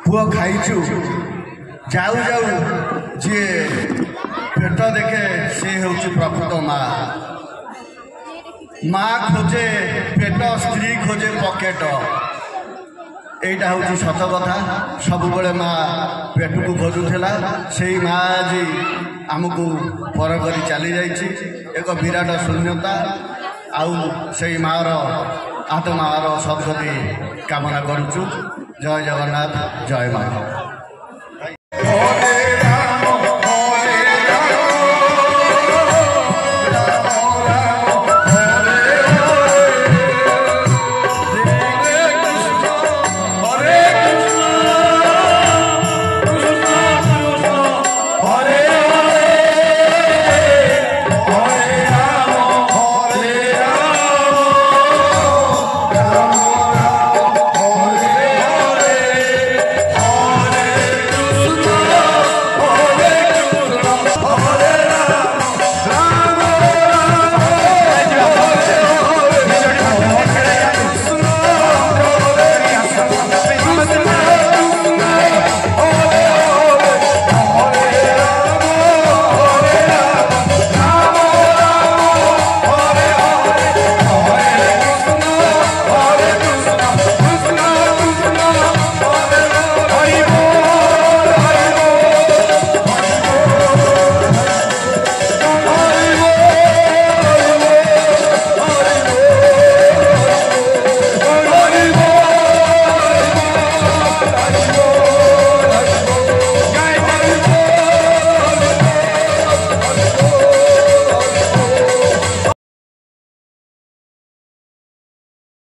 पुआ खाइचु जाऊ जाऊ जी पेट देखे से हूँ प्रकृत माँ माँ खोजे पेट स्त्री खोजे पकेट एटा हूँ सत कथा सब माँ पेट को खोजुला से माँ आज आमको पर कर चली जाइए एक विराट शून्यता आउ से मार आत्मार सद्गति कामना करुचु। जय जगन्नाथ जय माँ।